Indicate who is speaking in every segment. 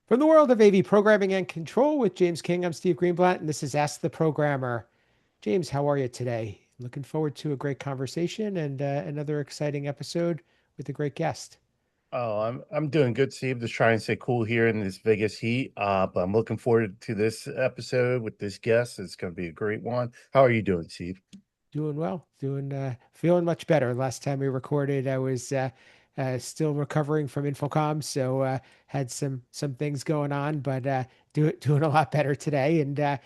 Speaker 1: From the world of AV programming and control with James King, I'm Steve Greenblatt, and this is Ask the Programmer. James, how are you today? Looking forward to a great conversation and another exciting episode with a great guest.
Speaker 2: Oh, I'm doing good, Steve. Just trying to stay cool here in this Vegas heat. But I'm looking forward to this episode with this guest. It's going to be a great one. How are you doing, Steve?
Speaker 1: Doing well, feeling much better. Last time we recorded, I was still recovering from Infocom, so had some things going on, but doing a lot better today. And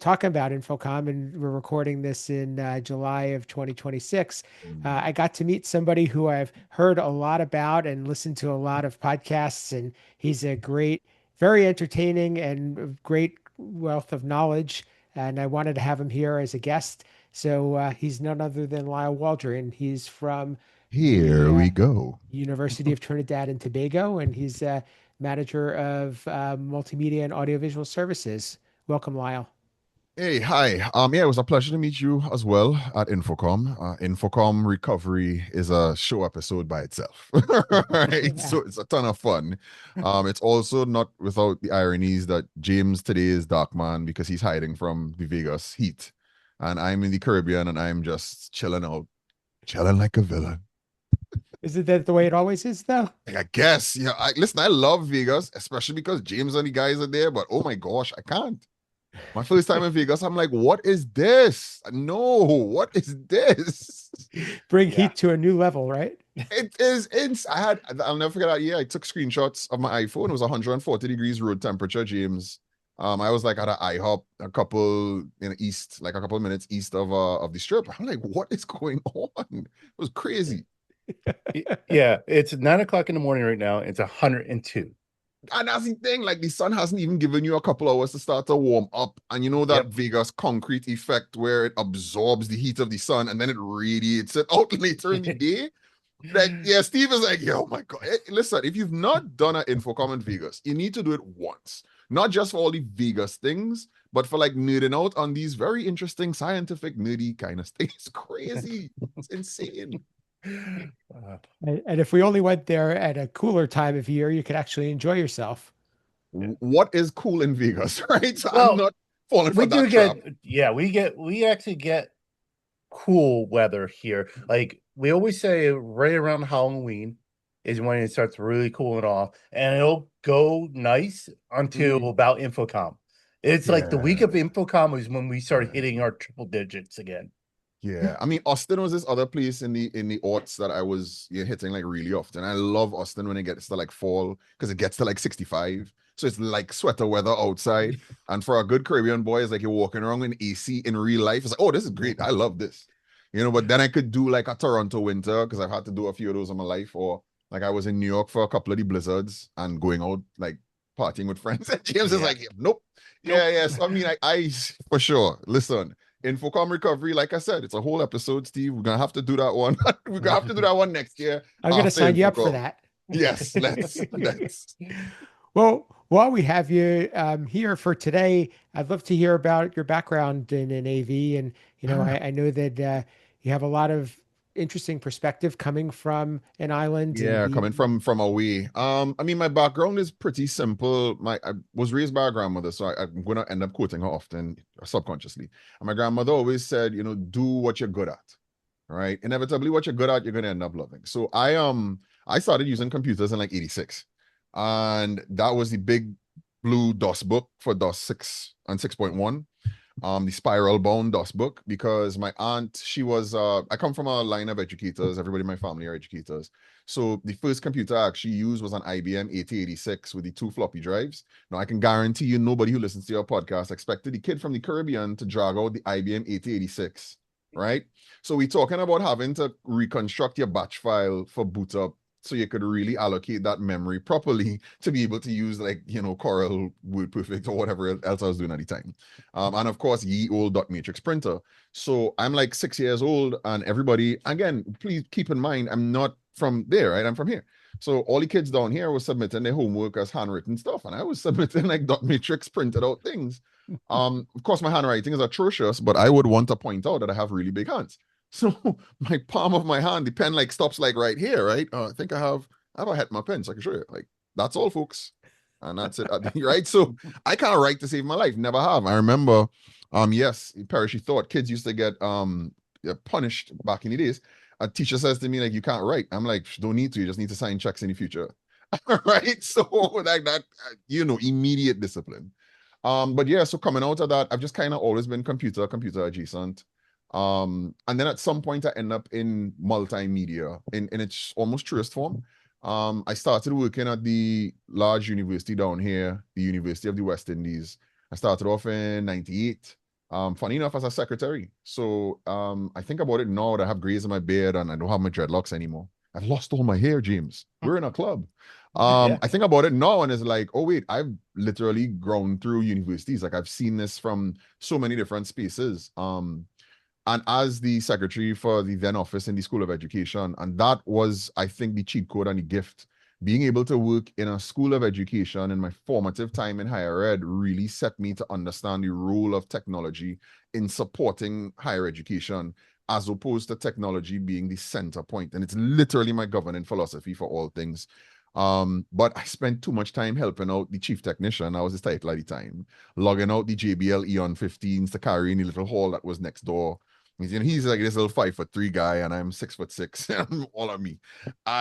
Speaker 1: talking about Infocom, and we're recording this in July of 2026. I got to meet somebody who I've heard a lot about and listened to a lot of podcasts, and he's a great, very entertaining, and great wealth of knowledge. And I wanted to have him here as a guest. So he's none other than Lisle Waldron. He's from
Speaker 3: Here
Speaker 1: the
Speaker 3: we go.
Speaker 1: University of Trinidad and Tobago, and he's manager of Multimedia and Audio-Visual Services. Welcome, Lisle.
Speaker 3: Hey, hi. Yeah, it was a pleasure to meet you as well at Infocom. Infocom Recovery is a show episode by itself. Right?
Speaker 1: Yeah.
Speaker 3: So it's a ton of fun. It's also not without the ironies that James today is Darkman because he's hiding from the Vegas heat. And I'm in the Caribbean and I'm just chilling out, chilling like a villain.
Speaker 1: Isn't that the way it always is, though?
Speaker 3: Like, I guess, listen, I love Vegas, especially because James and the guys are there, but oh my gosh, I can't. My first time in Vegas, I'm like, what is this? No, what is this?
Speaker 1: Bring
Speaker 2: Yeah.
Speaker 1: heat to a new level, right?
Speaker 3: I'll never forget that year. I took screenshots of my iPhone. It was 140 degrees road temperature, James. I was like at an IHOP a couple in east, like a couple of minutes east of the strip. I'm like, what is going on? It was crazy.
Speaker 2: Yeah, it's 9 o'clock in the morning right now. It's 102.
Speaker 3: And that's the thing, like the sun hasn't even given you a couple hours to start to warm up. And you know that
Speaker 2: Yep.
Speaker 3: Vegas concrete effect where it absorbs the heat of the sun and then it radiates it out later in the day. Like, yeah, Steve is like, yo, my God. Listen, if you've not done an Infocom in Vegas, you need to do it once. Not just for all the Vegas things, but for like nerding out on these very interesting scientific, nerdy kind of things. It's crazy. It's insane.
Speaker 1: And if we only went there at a cooler time of year, you could actually enjoy yourself.
Speaker 3: What is cool in Vegas, right? So I'm
Speaker 2: Well,
Speaker 3: not falling for
Speaker 2: we do
Speaker 3: that trap.
Speaker 2: we actually get cool weather here. Like we always say, right around Halloween is when it starts really cooling off, and it'll go nice until about Infocom. It's like the week
Speaker 3: Yeah.
Speaker 2: of Infocom is when we start
Speaker 3: Yeah.
Speaker 2: hitting our triple digits again.
Speaker 3: Yeah, I mean Austin was this other place in the aughts that I was hitting like really often. I love Austin when it gets to like fall because it gets to like 65. So it's like sweater weather outside. And for a good Caribbean boy, it's like you're walking around in AC in real life. It's like, oh, this is great. I love this. But then I could do like a Toronto winter because I've had to do a few of those in my life. Or like I was in New York for a couple of the blizzards and going out like partying with friends. And James is
Speaker 2: Yeah.
Speaker 3: like, nope.
Speaker 2: Nope.
Speaker 3: Yeah, yeah. So I mean, I for sure. Listen. Infocom recovery, like I said, it's a whole episode, Steve. We're gonna have to do that one. We're gonna have to do that one next year
Speaker 1: I'm going to
Speaker 3: after
Speaker 1: sign you up for
Speaker 3: Infocom.
Speaker 1: that.
Speaker 3: Yes, let's.
Speaker 1: Well, while we have you here for today, I'd love to hear about your background in AV. And, I know that you have a lot of interesting perspective coming from an island and
Speaker 3: Yeah, coming
Speaker 1: being,
Speaker 3: from away. I mean, my background is pretty simple. I was raised by a grandmother, so I'm gonna end up quoting her often subconsciously. And my grandmother always said, do what you're good at. Right? Inevitably, what you're good at, you're gonna end up loving. So I started using computers in like 86. And that was the big blue DOS book for DOS 6 and 6.1, the spiral bound DOS book, because my aunt, I come from a line of educators. Everybody in my family are educators. So the first computer I actually used was an IBM 8086 with the two floppy drives. Now I can guarantee you nobody who listens to your podcast expected the kid from the Caribbean to drag out the IBM 8086, right? So we're talking about having to reconstruct your batch file for boot up so you could really allocate that memory properly to be able to use like Corel, WordPerfect, or whatever else I was doing at the time. And of course, ye old dot matrix printer. So I'm like 6 years old, and everybody, again, please keep in mind, I'm not from there, right? I'm from here. So all the kids down here were submitting their homework as handwritten stuff, and I was submitting like dot matrix printed out things. Of course, my handwriting is atrocious, but I would want to point out that I have really big hands. So my palm of my hand, the pen like stops like right here, right? I think I have a Hetma pen, so I can show you. Like that's all, folks. and that's it. Right? So I can't write to save my life. Never have. I remember, yes, perishy thought kids used to get punished back in the days. A teacher says to me, like, you can't write. I'm like, don't need to, you just need to sign checks in the future. Right? So like that, immediate discipline. But yeah, so coming out of that, I've just kind of always been computer adjacent. And then at some point I end up in multimedia in its almost truest form. I started working at the large university down here, the University of the West Indies. I started off in 98. Funny enough, as a secretary. So I think about it now that I have grays in my beard and I don't have my dreadlocks anymore. I've lost all my hair, James. We're in a club.
Speaker 2: Yeah.
Speaker 3: I think about it now and it's like, oh wait, I've literally grown through universities. Like I've seen this from so many different spaces. And as the secretary for the then office in the School of Education, and that was, I think, the cheat code and the gift. Being able to work in a school of education in my formative time in higher ed really set me to understand the role of technology in supporting higher education, as opposed to technology being the center point. And it's literally my governing philosophy for all things. But I spent too much time helping out the chief technician. I was his title at the time, logging out the JBL Eon 15s to carry in the little hall that was next door. He's like this little 5'3" guy, and I'm 6'6", and all of me.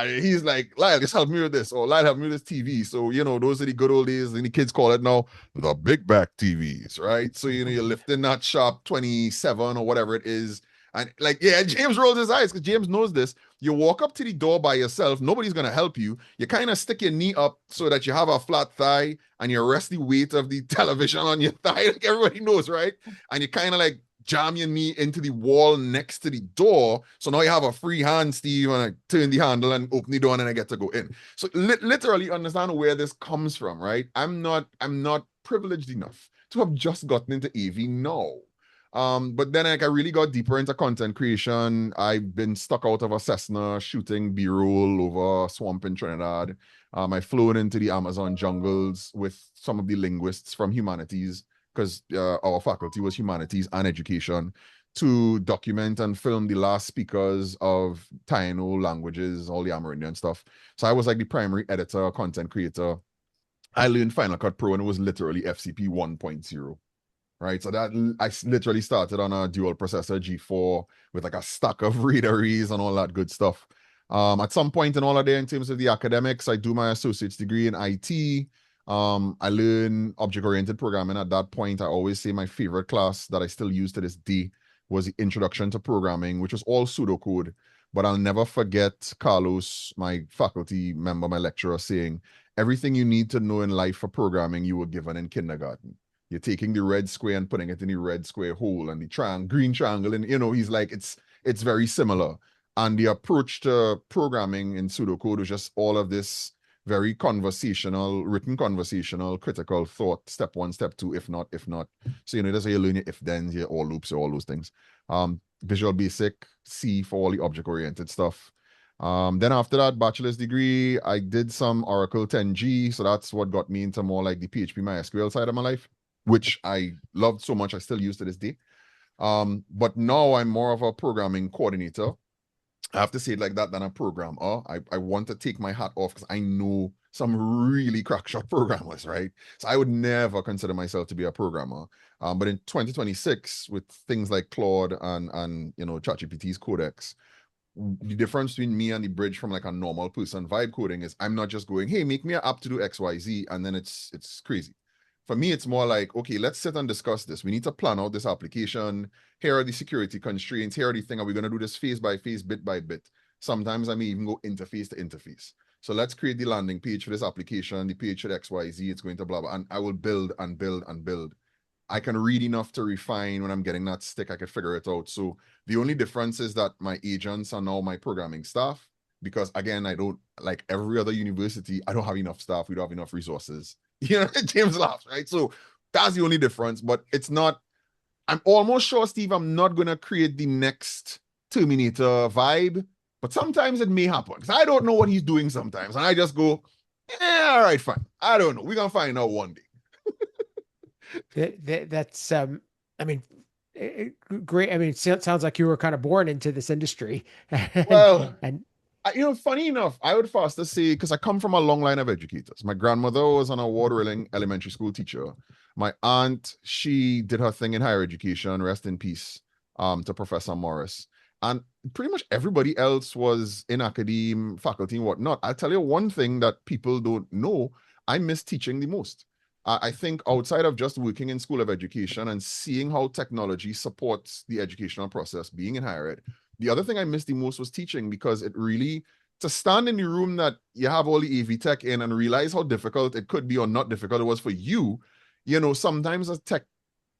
Speaker 3: He's like, Lyle, just help me with this, or Lyle, help me with this TV. So, those are the good old days, and the kids call it now the big back TVs, right? So, you're lifting that sharp 27 or whatever it is. And like, yeah, James rolls his eyes because James knows this. You walk up to the door by yourself, nobody's gonna help you. You kind of stick your knee up so that you have a flat thigh and you rest the weight of the television on your thigh. Like everybody knows, right? And you kind of like jam your knee into the wall next to the door. So now you have a free hand, Steve, and I turn the handle and open the door and then I get to go in. So literally understand where this comes from, right? I'm not privileged enough to have just gotten into AV now. But then like I really got deeper into content creation. I've been stuck out of a Cessna shooting B-roll over a swamp in Trinidad. I flown into the Amazon jungles with some of the linguists from humanities, because our faculty was humanities and education, to document and film the last speakers of Taino languages, all the Amerindian stuff. So I was like the primary editor, content creator. I learned Final Cut Pro and it was literally FCP 1.0. Right, so that I literally started on a dual processor G4 with like a stack of readeries and all that good stuff. At some point in all of there, in terms of the academics, I do my associate's degree in IT. I learn object-oriented programming at that point. I always say my favorite class that I still use to this day was the Introduction to Programming, which was all pseudocode. But I'll never forget Carlos, my faculty member, my lecturer, saying, everything you need to know in life for programming, you were given in kindergarten. You're taking the red square and putting it in the red square hole and the green triangle. And, he's like, it's very similar. And the approach to programming in pseudocode was just all of this very written conversational, critical thought, step one, step two, if not. So, that's how you learn your if-thens, your all loops, all those things. Visual Basic, C for all the object-oriented stuff. Then after that bachelor's degree, I did some Oracle 10G. So that's what got me into more like the PHP MySQL side of my life, which I loved so much, I still use to this day. But now I'm more of a programming coordinator. I have to say it like that than a programmer. I want to take my hat off because I know some really crackshot programmers, right? So I would never consider myself to be a programmer. But in 2026, with things like Claude and ChatGPT's Codex, the difference between me and the bridge from like a normal person vibe coding is I'm not just going, hey, make me an app to do XYZ, and then it's crazy. For me, it's more like, okay, let's sit and discuss this. We need to plan out this application. Here are the security constraints. Here are the thing. Are we going to do this phase by phase, bit by bit? Sometimes I may even go interface to interface. So let's create the landing page for this application. The page should XYZ. It's going to blah, blah. And I will build and build and build. I can read enough to refine when I'm getting that stick. I can figure it out. So the only difference is that my agents are now my programming staff. Because again, I don't, like every other university, I don't have enough staff. We don't have enough resources. James laughs, right? So that's the only difference, but it's not, I'm almost sure, Steve, I'm not going to create the next Terminator vibe, but sometimes it may happen because I don't know what he's doing sometimes. And I just go, yeah, all right, fine. I don't know. We're going to find out one day.
Speaker 1: That's, I mean, great. I mean, it sounds like you were kind of born into this industry.
Speaker 3: Well,
Speaker 1: and
Speaker 3: Funny enough, I would faster say, because I come from a long line of educators. My grandmother was an award-winning elementary school teacher. My aunt, she did her thing in higher education, rest in peace, to Professor Morris. And pretty much everybody else was in academe, faculty, and whatnot. I'll tell you one thing that people don't know. I miss teaching the most. I think outside of just working in school of education and seeing how technology supports the educational process, being in higher ed, the other thing I missed the most was teaching, because it really, to stand in the room that you have all the AV tech in and realize how difficult it could be or not difficult it was for you. Sometimes as tech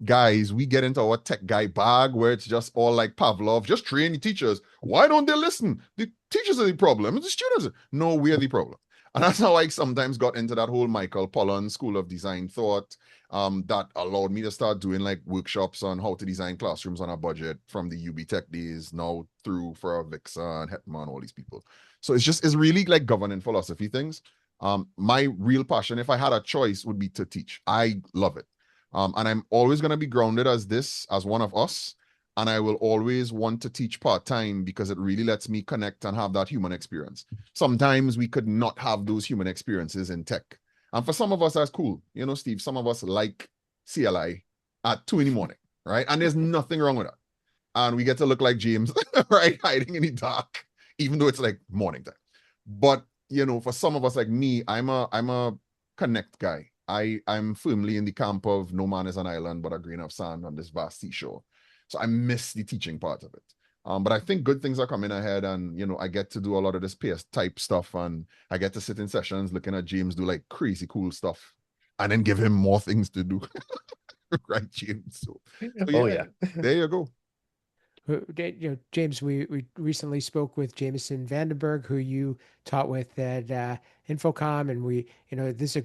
Speaker 3: guys, we get into our tech guy bag where it's just all like Pavlov, just train the teachers. Why don't they listen? The teachers are the problem. It's the students. No, we're the problem. And that's how I sometimes got into that whole Michael Pollan School of Design thought, that allowed me to start doing like workshops on how to design classrooms on a budget from the UB Tech days now through for Vixa and Hetman, all these people. So it's really like governing philosophy things. My real passion, if I had a choice, would be to teach. I love it. And I'm always going to be grounded as one of us. And I will always want to teach part-time because it really lets me connect and have that human experience. Sometimes we could not have those human experiences in tech. And for some of us, that's cool. Steve, some of us like CLI at 2 a.m, right? And there's nothing wrong with that. And we get to look like James, right? Hiding in the dark, even though it's like morning time. But, for some of us like me, I'm a connect guy. I'm firmly in the camp of no man is an island, but a grain of sand on this vast seashore. So I miss the teaching part of it. But I think good things are coming ahead, and I get to do a lot of this PS type stuff, and I get to sit in sessions looking at James do like crazy cool stuff, and then give him more things to do. Right, James? So
Speaker 2: Oh yeah.
Speaker 3: There you go.
Speaker 1: James, we recently spoke with Jameson Vandenberg, who you taught with at Infocom, and this is a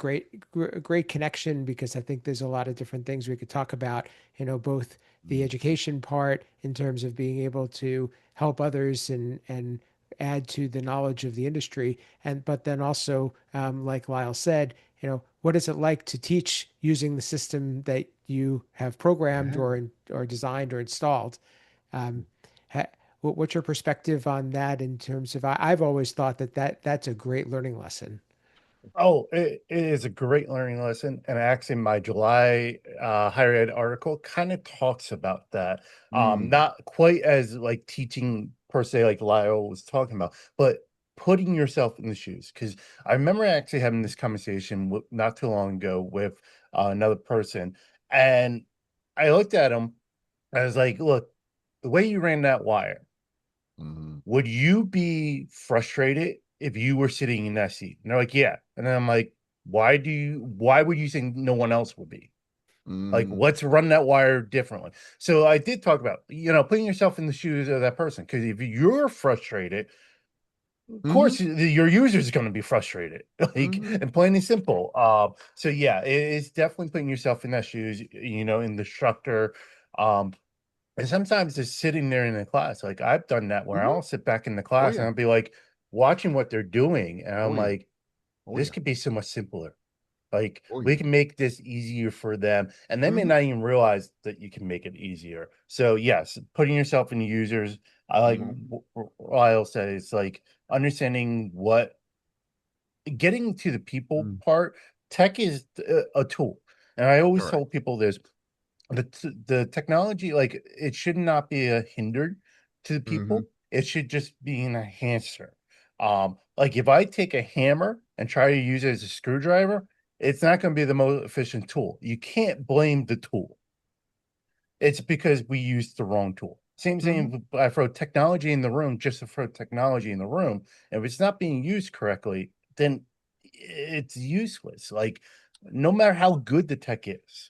Speaker 1: great connection, because I think there's a lot of different things we could talk about. Both the education part in terms of being able to help others and add to the knowledge of the industry, but then also, like Lisle said, what is it like to teach using the system that you have programmed or designed or installed? Um, what's your perspective on that in terms of, I've always thought that's a great learning lesson.
Speaker 2: Oh, it is a great learning lesson. And actually my July higher ed article kind of talks about that. Not quite as like teaching per se, like Lyle was talking about, but putting yourself in the shoes. Because I remember actually having this conversation not too long ago with another person, and I looked at him. I was like, look, the way you ran that wire, would you be frustrated if you were sitting in that seat? And they're like, yeah. And then I'm like, why would you think no one else would be? Like, let's run that wire differently. So I did talk about, putting yourself in the shoes of that person. Because if you're frustrated, of course, your user is going to be frustrated, like, and plain and simple. So yeah, it's definitely putting yourself in that shoes, in the instructor. And sometimes just sitting there in the class, like I've done that where I'll sit back in the class and I'll be like watching what they're doing. And I'm like, this could be so much simpler. Like we can make this easier for them. And they may not even realize that you can make it easier. So yes, putting yourself in the users. I like what I'll say, it's like understanding getting to the people part. Tech is a tool. And I always tell people this. The technology, like, it should not be a hinder to the people. It should just be an enhancer. Like if I take a hammer and try to use it as a screwdriver, it's not going to be the most efficient tool. You can't blame the tool. It's because we used the wrong tool. Same thing, I throw technology in the room just to throw technology in the room. If it's not being used correctly, then it's useless. Like no matter how good the tech is.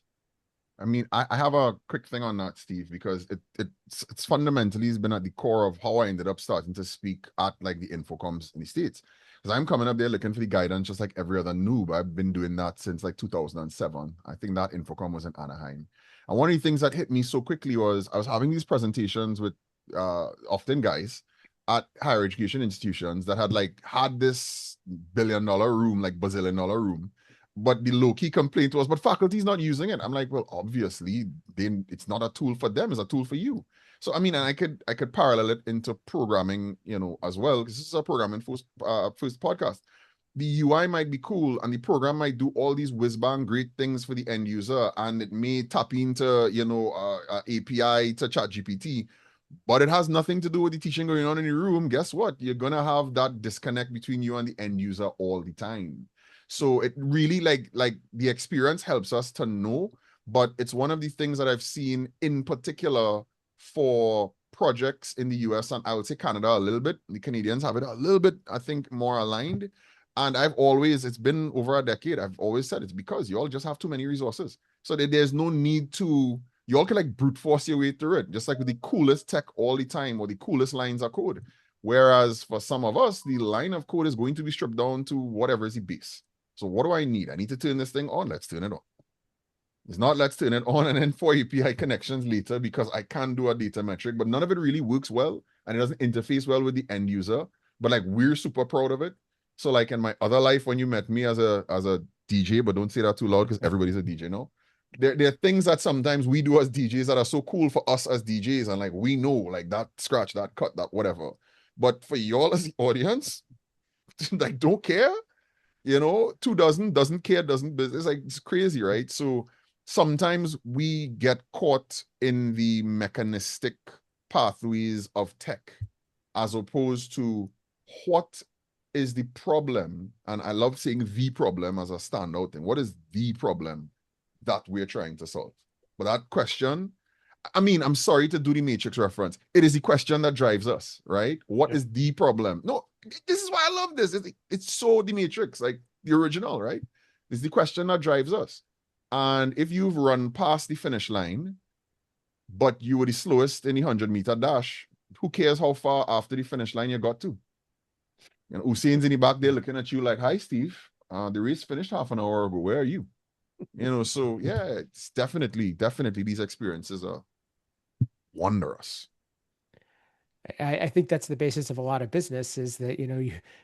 Speaker 3: I mean, I have a quick thing on that, Steve, because it's fundamentally has been at the core of how I ended up starting to speak at like the Infocoms in the States. Because I'm coming up there looking for the guidance just like every other noob. I've been doing that since like 2007. I think that Infocom was in Anaheim. And one of the things that hit me so quickly was I was having these presentations with often guys at higher education institutions that had this $1 billion room, like $1 bazillion room. But the low-key complaint was, but faculty's not using it. I'm like, well, obviously, then it's not a tool for them, it's a tool for you. So I mean, and I could parallel it into programming, as well, because this is a programming first podcast. The UI might be cool, and the program might do all these whiz-bang great things for the end user, and it may tap into, API to ChatGPT, but it has nothing to do with the teaching going on in the room. Guess what? You're gonna have that disconnect between you and the end user all the time. So it really like the experience helps us to know, but it's one of the things that I've seen in particular for projects in the US, and I would say Canada a little bit. The Canadians have it a little bit, I think, more aligned. And it's been over a decade. I've always said it's because you all just have too many resources. So that there's no need to, you all can like brute force your way through it, just like with the coolest tech all the time or the coolest lines of code. Whereas for some of us, the line of code is going to be stripped down to whatever is the base. So what do I need? I need to turn this thing on. Let's turn it on. It's not let's turn it on and then 4 API connections later because I can't do a data metric, but none of it really works well and it doesn't interface well with the end user. But like we're super proud of it. So like in my other life, when you met me as a DJ, but don't say that too loud because everybody's a DJ now. There are things that sometimes we do as DJs that are so cool for us as DJs, and like we know like that scratch, that cut, that whatever. But for y'all as the audience, like don't care. 2 doesn't care, doesn't business. Like it's crazy, right? So sometimes we get caught in the mechanistic pathways of tech as opposed to what is the problem. And I love saying the problem as a standout thing. What is the problem that we're trying to solve? But that question, I mean, I'm sorry to do the Matrix reference. It is the question that drives us, right? What is the problem? No, this is why I love this. It's so the Matrix, like the original, right? It's the question that drives us. And if you've run past the finish line, but you were the slowest in the 100-meter dash, who cares how far after the finish line you got to? Usain's in the back there looking at you like, hi, Steve. The race finished half an hour ago. Where are you? So yeah, it's definitely these experiences are wondrous.
Speaker 1: I think that's the basis of a lot of business is that,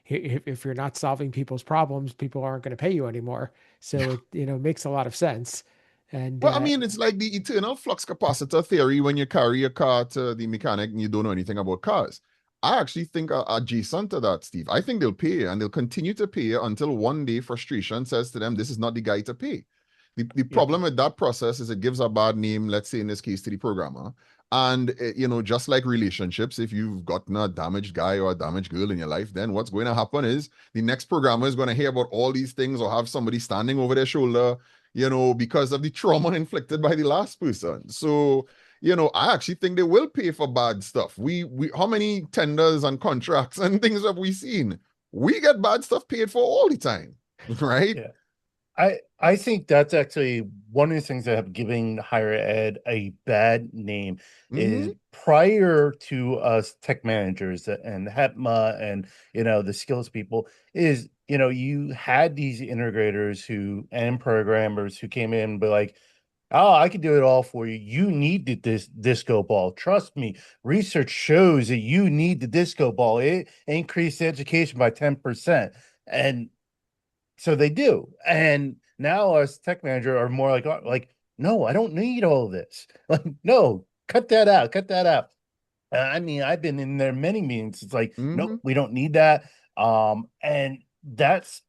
Speaker 1: if you're not solving people's problems, people aren't going to pay you anymore. So it makes a lot of sense. And
Speaker 3: Well, I mean, it's like the eternal flux capacitor theory when you carry a car to the mechanic and you don't know anything about cars. I actually think adjacent to that, Steve, I think they'll pay and they'll continue to pay until one day frustration says to them, this is not the guy to pay. The problem with that process is it gives a bad name, let's say in this case, to the programmer. And, just like relationships, if you've gotten a damaged guy or a damaged girl in your life, then what's going to happen is the next programmer is going to hear about all these things or have somebody standing over their shoulder, because of the trauma inflicted by the last person. So, I actually think they will pay for bad stuff. We how many tenders and contracts and things have we seen? We get bad stuff paid for all the time, right?
Speaker 2: Yeah. I think that's actually one of the things that have given higher ed a bad name is prior to us tech managers and HEPMA and the skills people is you had these integrators and programmers who came in and be like, oh, I can do it all for you. You need this disco ball. Trust me. Research shows that you need the disco ball. It increased education by 10%. And so they do. And now us tech manager are more like, no, I don't need all of this. Like, no, cut that out. Cut that out. I mean, I've been in there many meetings. It's like, nope, we don't need that. And that's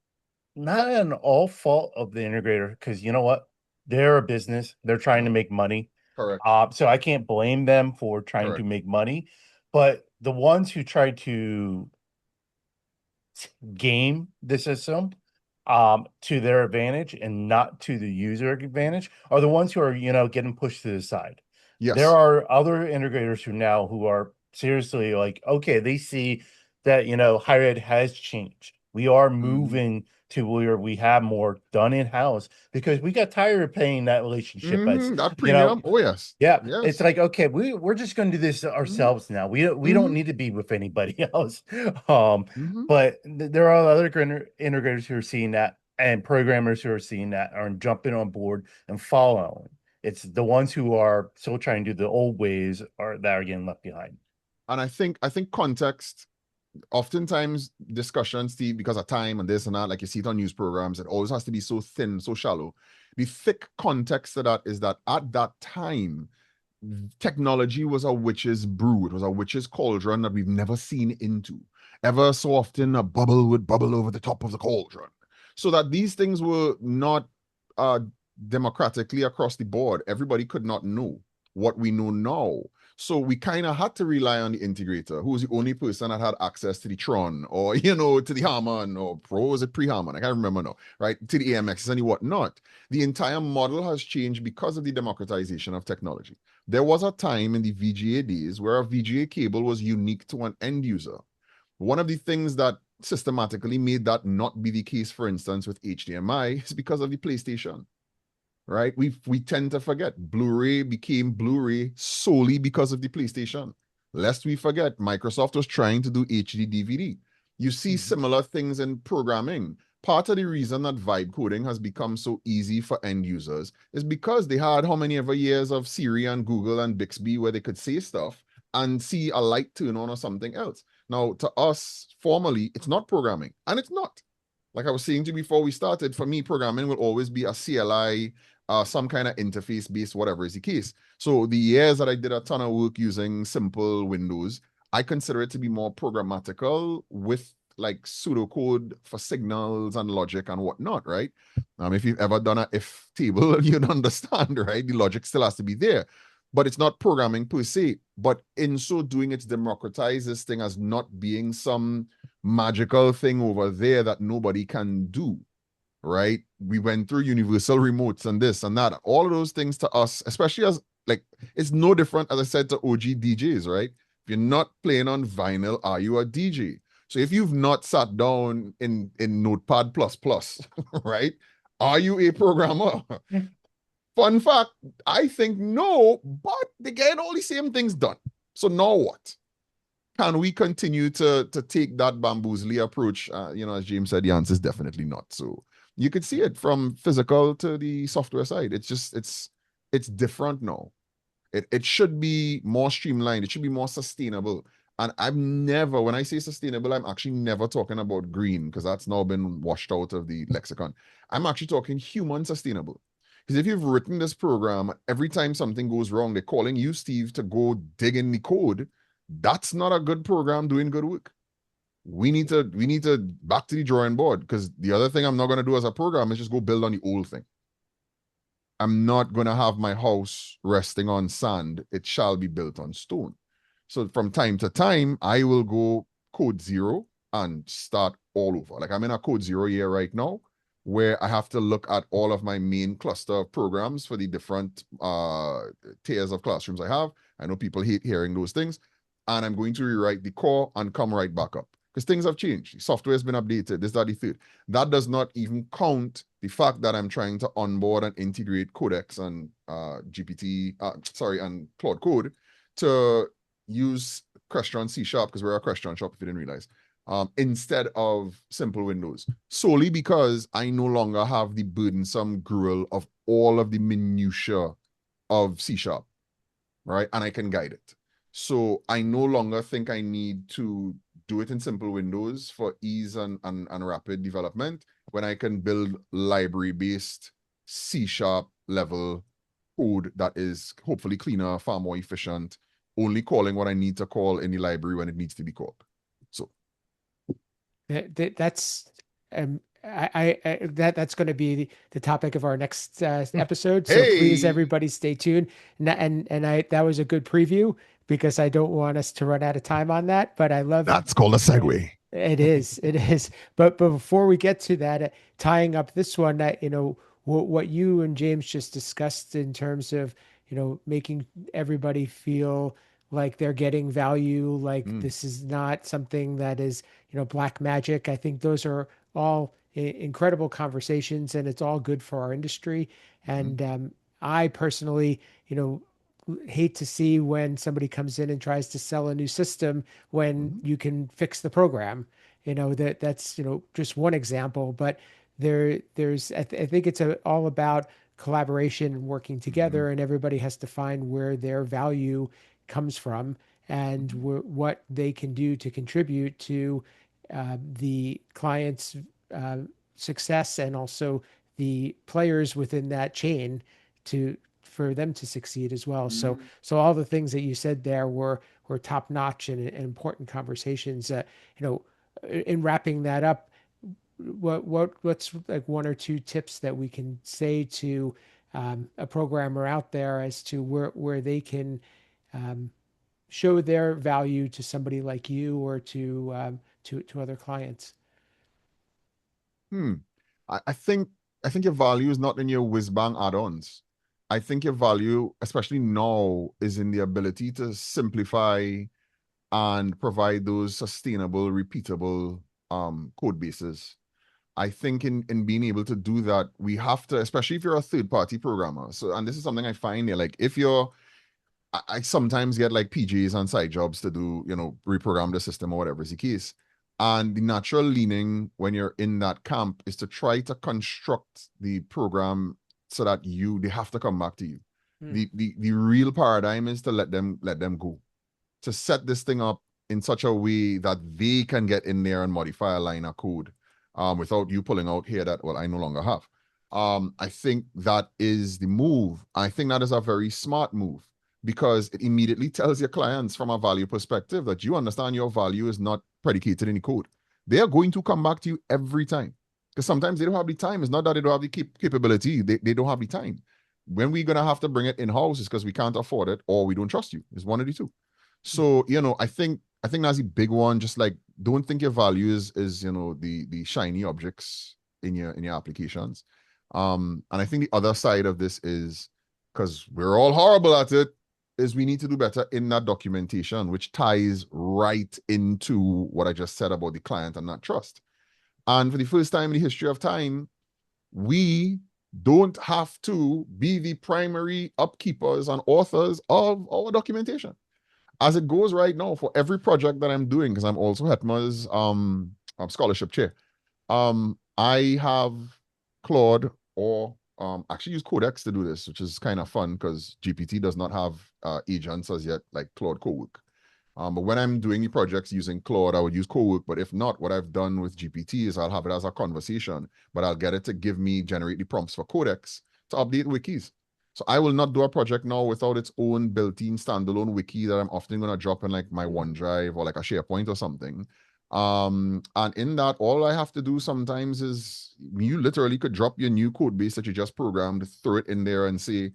Speaker 2: not an all fault of the integrator because you know what? They're a business. They're trying to make money.
Speaker 3: Correct.
Speaker 2: So I can't blame them for trying to make money. But the ones who try to game the system to their advantage and not to the user advantage are the ones who are getting pushed to the side.
Speaker 3: Yes.
Speaker 2: There are other integrators who are seriously like, okay, they see that higher ed has changed. We are moving to where we have more done in-house because we got tired of paying that relationship as
Speaker 3: that premium. Oh yes.
Speaker 2: Yeah,
Speaker 3: Yes.
Speaker 2: it's like, okay, we're just going to do this ourselves now. We don't need to be with anybody else. But there are other integrators who are seeing that and programmers who are seeing that are jumping on board and following. It's the ones who are still trying to do the old ways that are getting left behind.
Speaker 3: And I think context oftentimes discussions, Steve, because of time and this and that, like you see it on news programs, it always has to be so thin, so shallow. The thick context to that is that at that time, technology was a witch's brew. It was a witch's cauldron that we've never seen into. Ever so often, a bubble would bubble over the top of the cauldron. So that these things were not democratically across the board. Everybody could not know what we know now. So we kind of had to rely on the integrator, who was the only person that had access to the Tron or, to the Harman or Pro, was it pre-Harman? I can't remember now, right? To the AMX and whatnot. The entire model has changed because of the democratization of technology. There was a time in the VGA days where a VGA cable was unique to an end user. One of the things that systematically made that not be the case, for instance, with HDMI is because of the PlayStation. Right? We tend to forget Blu-ray became Blu-ray solely because of the PlayStation. Lest we forget, Microsoft was trying to do HD DVD. You see similar things in programming. Part of the reason that vibe coding has become so easy for end users is because they had how many ever years of Siri and Google and Bixby where they could say stuff and see a light turn on or something else. Now, to us, formally, it's not programming, and it's not. Like I was saying to you before we started, for me, programming will always be a CLI, some kind of interface-based, whatever is the case. So the years that I did a ton of work using simple Windows, I consider it to be more programmatical with like pseudocode for signals and logic and whatnot, right? If you've ever done a if table, you'd understand, right? The logic still has to be there, but it's not programming per se. But in so doing, it's democratized this thing as not being some magical thing over there that nobody can do, right? We went through universal remotes and this and that. All of those things to us, especially as like, it's no different, as I said, to OG DJs, right? If you're not playing on vinyl, are you a DJ? So if you've not sat down in Notepad++, right? Are you a programmer? Fun fact, I think no, but they're getting all the same things done. So now what? Can we continue to take that bamboozly approach? As James said, the answer is definitely not. So you could see it from physical to the software side. It's just, it's different now. It should be more streamlined. It should be more sustainable. And when I say sustainable, I'm actually never talking about green because that's now been washed out of the lexicon. I'm actually talking human sustainable. Because if you've written this program, every time something goes wrong, they're calling you, Steve, to go dig in the code. That's not a good program doing good work. We need to back to the drawing board, because the other thing I'm not going to do as a program is just go build on the old thing. I'm not going to have my house resting on sand. It shall be built on stone. So from time to time, I will go code zero and start all over. Like I'm in a code zero year right now, where I have to look at all of my main cluster of programs for the different tiers of classrooms I have. I know people hate hearing those things. And I'm going to rewrite the core and come right back up. Because things have changed. The software has been updated, this, that, the third. That does not even count the fact that I'm trying to onboard and integrate Codex and and Claude Code to use Crestron C# because we're a Crestron shop, if you didn't realize, instead of simple Windows. Solely because I no longer have the burdensome gruel of all of the minutiae of C#, right? And I can guide it. So I no longer think I need to do it in simple Windows for ease and rapid development when I can build library-based C# level code that is hopefully cleaner, far more efficient, only calling what I need to call in the library when it needs to be called. So
Speaker 1: that's that's going to be the topic of our next episode. So please, everybody, stay tuned. And that was a good preview, because I don't want us to run out of time on that. But I love
Speaker 3: that's called a segue.
Speaker 1: It is. But before we get to that, tying up this one, what you and James just discussed in terms of making everybody feel like they're getting value, like this is not something that is black magic. I think those are all incredible conversations, and it's all good for our industry. And I personally, hate to see when somebody comes in and tries to sell a new system when you can fix the program. That's just one example, but there's I think it's all about collaboration and working together, and everybody has to find where their value comes from. and what they can do to contribute to the client's success, and also the players within that chain to for them to succeed as well. So all the things that you said there were top notch and important conversations. In wrapping that up, what's like one or two tips that we can say to a programmer out there as to where they can um, show their value to somebody like you, or to other clients?
Speaker 3: Hmm. I think your value is not in your whiz bang add-ons. I think your value, especially now, is in the ability to simplify and provide those sustainable, repeatable code bases. I think in being able to do that, we have to, especially if you're a third-party programmer. So, and this is something I find here, like if you're I sometimes get like PGs on side jobs to do, reprogram the system or whatever is the case. And the natural leaning when you're in that camp is to try to construct the program so that they have to come back to you.
Speaker 1: Hmm.
Speaker 3: The real paradigm is to let them go. To set this thing up in such a way that they can get in there and modify a line of code without you pulling out here that, well, I no longer have. I think that is the move. I think that is a very smart move because it immediately tells your clients from a value perspective that you understand your value is not predicated in the code. They are going to come back to you every time because sometimes they don't have the time. It's not that they don't have the capability. They don't have the time. When we're going to have to bring it in-house is because we can't afford it or we don't trust you. It's one of the two. So, I think that's a big one. Just like don't think your value is the shiny objects in your applications. And I think the other side of this is because we're all horrible at it, is we need to do better in that documentation, which ties right into what I just said about the client and not trust. And for the first time in the history of time, we don't have to be the primary upkeepers and authors of our documentation. As it goes right now, for every project that I'm doing, because I'm also HETMA's scholarship chair, I have Claude or actually use Codex to do this, which is kind of fun because GPT does not have agents as yet like Claude Cowork. But when I'm doing the projects using Claude, I would use Cowork. But if not, what I've done with GPT is I'll have it as a conversation, but I'll get it to generate the prompts for Codex to update wikis. So I will not do a project now without its own built-in standalone wiki that I'm often going to drop in like my OneDrive or like a SharePoint or something. And in that, all I have to do sometimes is you literally could drop your new code base that you just programmed, throw it in there and say,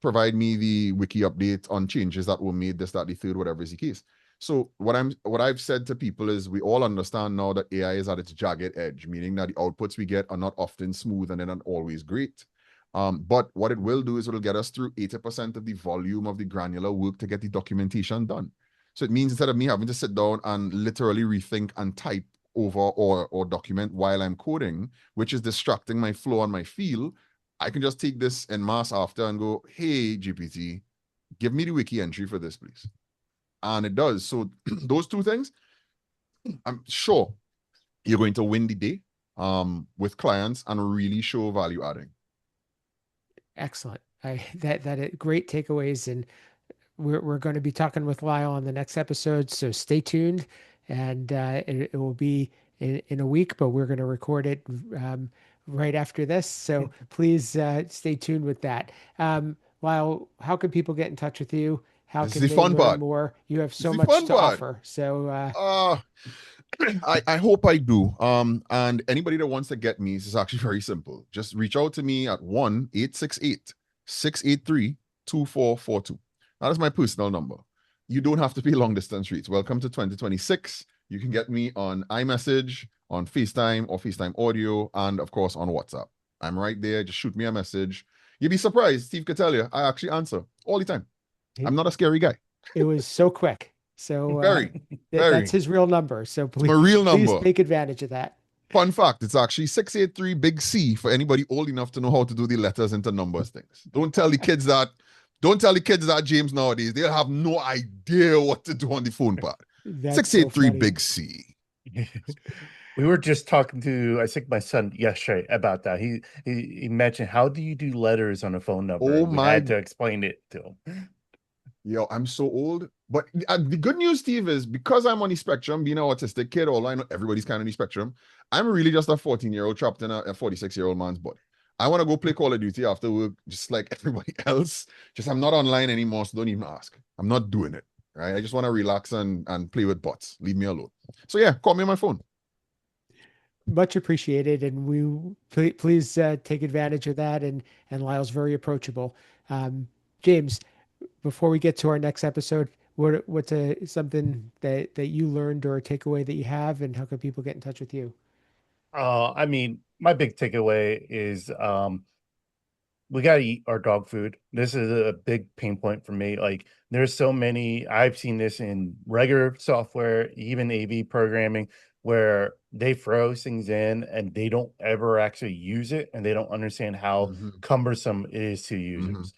Speaker 3: provide me the wiki update on changes that were made, this, that, the third, whatever is the case. So what I've said to people is we all understand now that AI is at its jagged edge, meaning that the outputs we get are not often smooth and they're not always great. But what it will do is it'll get us through 80% of the volume of the granular work to get the documentation done. So it means instead of me having to sit down and literally rethink and type over or document while I'm coding, which is distracting my flow and my feel, I can just take this en masse after and go, hey, GPT, give me the wiki entry for this, please. And it does. So those two things, I'm sure you're going to win the day with clients and really show value adding.
Speaker 1: Excellent. Great takeaways, and we're going to be talking with Lisle on the next episode, so stay tuned. And it will be in a week, but we're going to record it right after this. So please stay tuned with that. Lisle, how can people get in touch with you? How
Speaker 3: This is
Speaker 1: can
Speaker 3: the
Speaker 1: they
Speaker 3: fun
Speaker 1: learn
Speaker 3: part.
Speaker 1: more? You have so
Speaker 3: It's the
Speaker 1: much
Speaker 3: fun
Speaker 1: to
Speaker 3: part.
Speaker 1: offer. So
Speaker 3: I hope I do. And anybody that wants to get me, this is actually very simple. Just reach out to me at 1-868-683-2442. That is my personal number. You don't have to be long distance reach. Welcome to 2026. You can get me on iMessage, on FaceTime or FaceTime audio, and of course on WhatsApp. I'm right there. Just shoot me a message. You'd be surprised. Steve could tell you, I actually answer all the time. I'm not a scary guy.
Speaker 1: it was so quick. So
Speaker 3: Very.
Speaker 1: that's his real number. So
Speaker 3: It's my real
Speaker 1: please
Speaker 3: number.
Speaker 1: take advantage of that.
Speaker 3: Fun fact, it's actually 683 big C for anybody old enough to know how to do the letters into numbers things. Don't tell the kids that James nowadays. They'll have no idea what to do on the phone pad.
Speaker 1: That's
Speaker 3: 683
Speaker 1: so funny.
Speaker 3: big C.
Speaker 2: We were just talking to, I think, my son yesterday about that. He mentioned, how do you do letters on a phone number?
Speaker 3: Oh
Speaker 2: We
Speaker 3: my
Speaker 2: had to explain it to him.
Speaker 3: Yo, I'm so old. But the good news, Steve, is because I'm on the spectrum, being an autistic kid, although I know everybody's kind of on the spectrum, I'm really just a 14-year-old trapped in a 46-year-old man's body. I want to go play Call of Duty after work, just like everybody else. Just I'm not online anymore, so don't even ask. I'm not doing it. Right. I just want to relax and play with bots. Leave me alone. So yeah, call me on my phone.
Speaker 1: Much appreciated, and please take advantage of that. And Lyle's very approachable. James, before we get to our next episode, what's something that you learned or a takeaway that you have, and how can people get in touch with you?
Speaker 2: I mean, my big takeaway is we got to eat our dog food. This is a big pain point for me. Like, there's so many, I've seen this in regular software, even AV programming, where they throw things in and they don't ever actually use it, and they don't understand how
Speaker 3: Mm-hmm.
Speaker 2: cumbersome it is to
Speaker 3: Mm-hmm.
Speaker 2: users.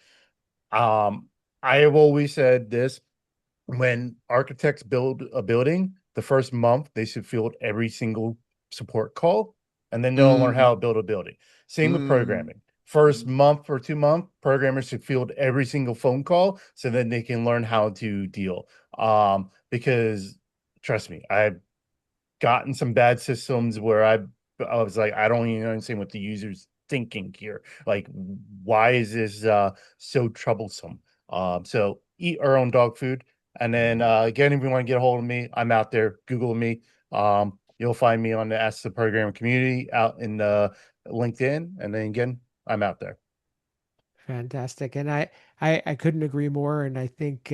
Speaker 2: Um, I have always said this: when architects build a building, the first month they should field every single support call, and then they'll learn how to build a building. Same with
Speaker 3: Mm-hmm.
Speaker 2: programming. First month or 2 month, programmers should field every single phone call so then they can learn how to deal. Because trust me, I've gotten some bad systems where I was like, I don't even understand what the user's thinking here. Like, why is this so troublesome? So eat our own dog food. And then again, if you want to get a hold of me, I'm out there. Google me. You'll find me on the Ask the Program community out in LinkedIn. And then again, I'm out there.
Speaker 1: Fantastic, and I couldn't agree more. And I think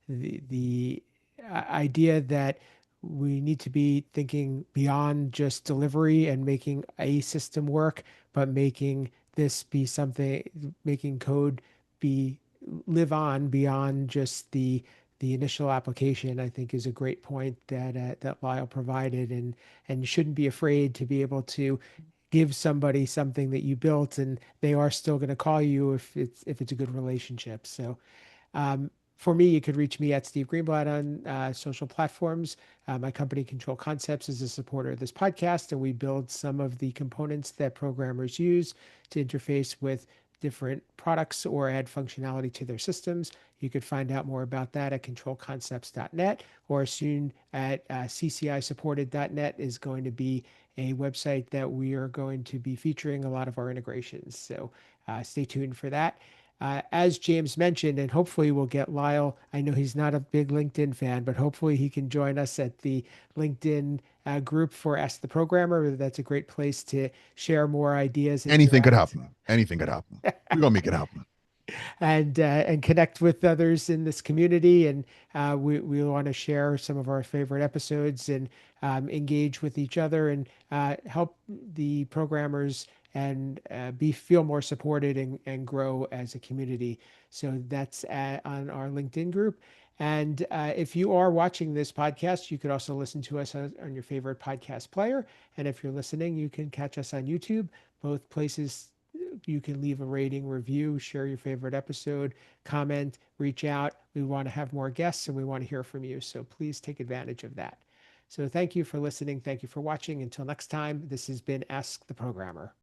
Speaker 1: the idea that we need to be thinking beyond just delivery and making a system work, but making this be something, making code be live on beyond just the initial application, I think is a great point that Lyle provided. And you shouldn't be afraid to be able to give somebody something that you built, and they are still going to call you if it's a good relationship. So for me, you could reach me at Steve Greenblatt on social platforms. My company, Control Concepts, is a supporter of this podcast, and we build some of the components that programmers use to interface with different products or add functionality to their systems. You could find out more about that at controlconcepts.net, or soon at ccisupported.net is going to be a website that we are going to be featuring a lot of our integrations. So stay tuned for that. As James mentioned, and hopefully we'll get Lyle. I know he's not a big LinkedIn fan, but hopefully he can join us at the LinkedIn group for Ask the Programmer. That's a great place to share more ideas,
Speaker 3: Anything could
Speaker 1: interact,
Speaker 3: happen. Anything could happen. We're gonna make it happen.
Speaker 1: and connect with others in this community. And we want to share some of our favorite episodes and engage with each other and help the programmers and be feel more supported and grow as a community. So that's on our LinkedIn group. And if you are watching this podcast, you could also listen to us on your favorite podcast player. And if you're listening, you can catch us on YouTube. Both places you can leave a rating, review, share your favorite episode, comment, reach out. We want to have more guests and we want to hear from you. So please take advantage of that. So thank you for listening. Thank you for watching. Until next time, this has been Ask the Programmer.